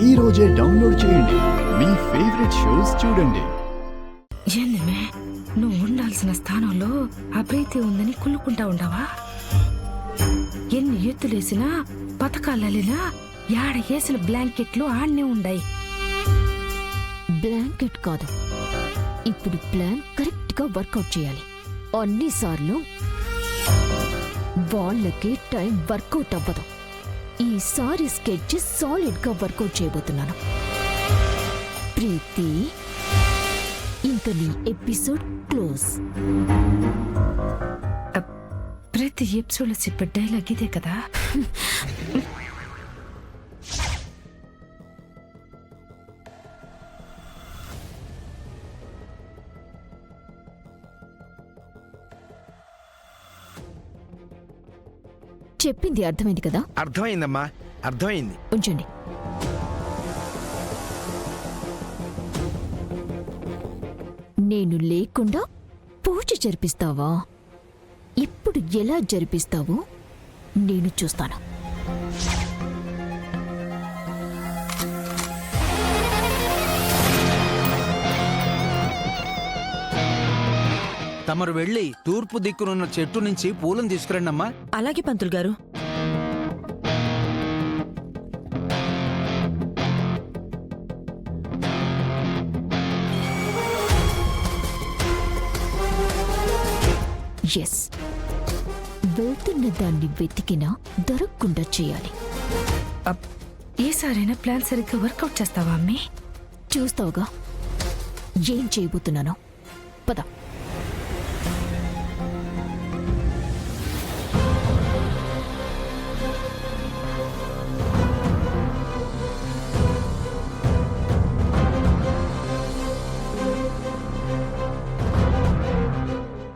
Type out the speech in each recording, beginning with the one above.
ఈ రోజే డౌన్లోడ్ చేయండి. మీ ఫేవరెట్ షోస్ చూడండి. ఏందిమే నువ్వు ఉండాల్సిన స్థానంలో అప్రీతి ఉందని కుళ్ళుకుంటా ఉండవా? ఎన్ని ఎత్తులేసినా పథకాలలినా యాడ వేసిన బ్లాంకెట్లు ఆడనే ఉండాయి. బ్లాంకెట్ కాదు, ఇప్పుడు ప్లాన్ కరెక్ట్ గా వర్కౌట్ చేయాలి. అన్నిసార్లు వాళ్ళకి టైం వర్కౌట్ అవ్వదు. ఈసారి స్కెచ్ సాలిడ్ గా వర్కౌట్ చేయబోతున్నాను. ప్రీతి, ఇంక నీ ఎపిసోడ్ క్లోజ్. ప్రతి ఎపిసోడ్ చెప్పే డైలాగ్ ఇదే కదా. చెప్పింది అర్థమైంది కదా? అర్థమైందమ్మా, అర్థమైంది. ఉంచండి. నేను లేకుండా పూజ జరిపిస్తావా? ఇప్పుడు ఎలా జరిపిస్తావో నేను చూస్తాను. తమరు వెళ్ళి తూర్పు దిక్కునున్న చెట్టు నుంచి పూలను తీసుకురండి అమ్మా. అలాగే పంతులు గారు. ఎస్, వెళ్తున్న దాన్ని వెతికినా దొరకకుండా చేయాలి. ఈసారైనా ప్లాన్ సరిగ్గా వర్కౌట్ చేస్తావా అమ్మి? చూస్తావుగా ఏం చేయబోతున్నానో. పద.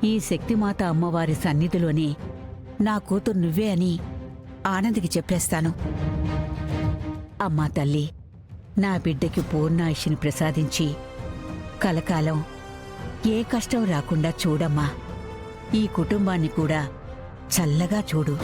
ఈ శక్తిమాత అమ్మవారి సన్నిధిలోనే నా కూతురు నువ్వే అని ఆనందికి చెప్పేస్తాను. అమ్మా తల్లి, నా బిడ్డకి పూర్ణాయుష్ని ప్రసాదించి కలకాలం ఏ కష్టం రాకుండా చూడమ్మా. ఈ కుటుంబాన్ని కూడా చల్లగా చూడు.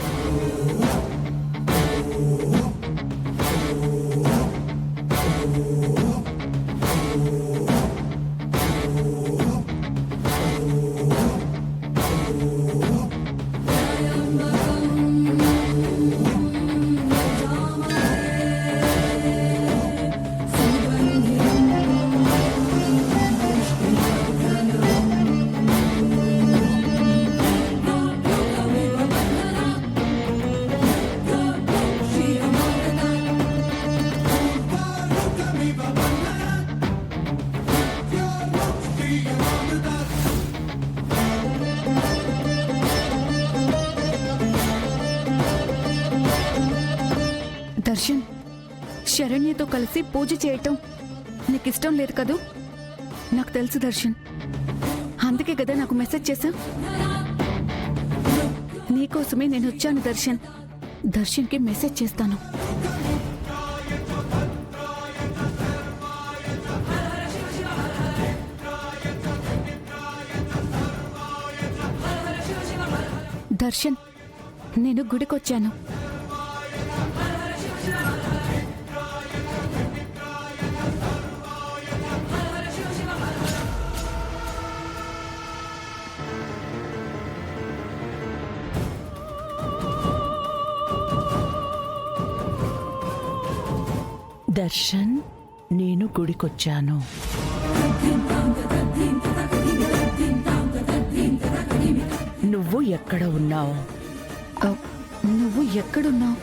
దర్శన్, శరణ్యతో కలిసి పూజ చేయటం నీకిష్టం లేదు కదూ? నాకు తెలుసు దర్శన్, అందుకే కదా నాకు మెసేజ్ చేశా. నీకోసమే నేను వచ్చాను దర్శన్. దర్శన్కి మెసేజ్ చేస్తాను. దర్శన్, నేను గుడికొచ్చాను. దర్శన్, నేను గుడికొచ్చాను. నువ్వు ఎక్కడ ఉన్నావు? నువ్వు ఎక్కడున్నావు?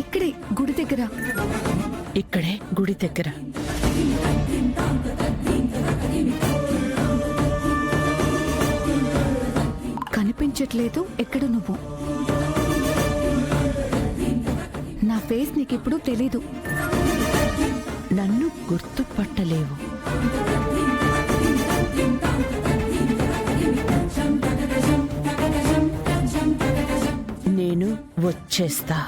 ఇక్కడే గుడి దగ్గర. ఇక్కడే గుడి దగ్గర. కనిపించట్లేదు. ఎక్కడ నువ్వు? నా ఫేస్ నీకిప్పుడు తెలీదు. నన్ను గుర్తుపట్టలేవు. నేను వచ్చేస్తా.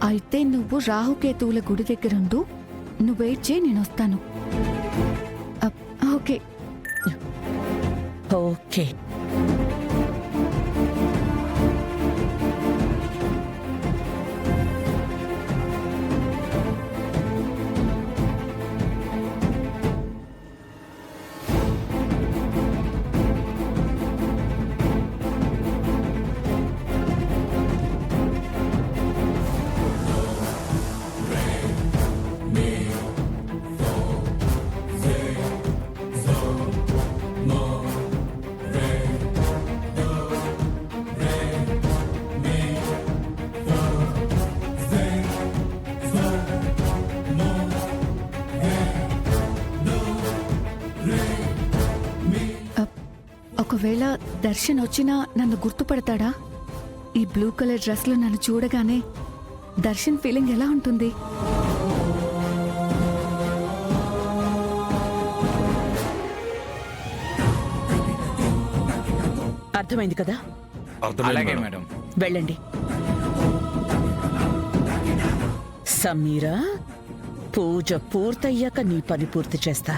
అయితే నువ్వు రాహుకేతువుల గుడి దగ్గరుండు. నువ్వు వెయిట్ చేయి, నేను వస్తాను. ఓకే. ఓకే. ఒకవేళ దర్శన్ వచ్చినా నన్ను గుర్తుపడతాడా? ఈ బ్లూ కలర్ డ్రెస్లో నన్ను చూడగానే దర్శన్ ఫీలింగ్ ఎలా ఉంటుంది? అర్థమైంది కదా? అలాగే మేడం. వెళ్ళండి. సమీరా, పూజ పూర్తయ్యాక నీ పని పూర్తి చేస్తా.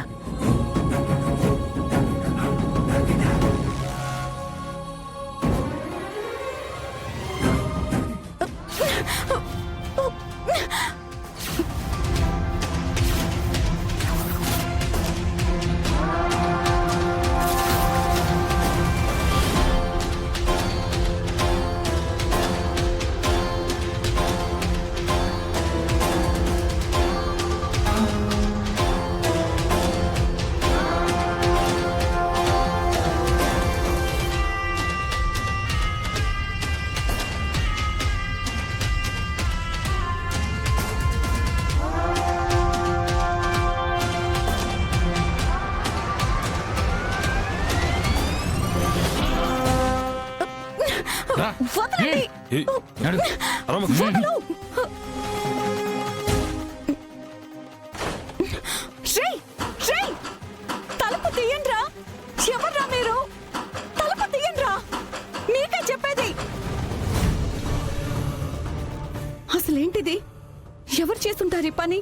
శ్రీ, శ్రీ, తలుపు తీయండ్రా. ఎవర్రా మీరు? తలుపు తీయండ్రా, మీకే చెప్పేది. అసలేంటిది? ఎవరు చేస్తుంటారు ఈ పని?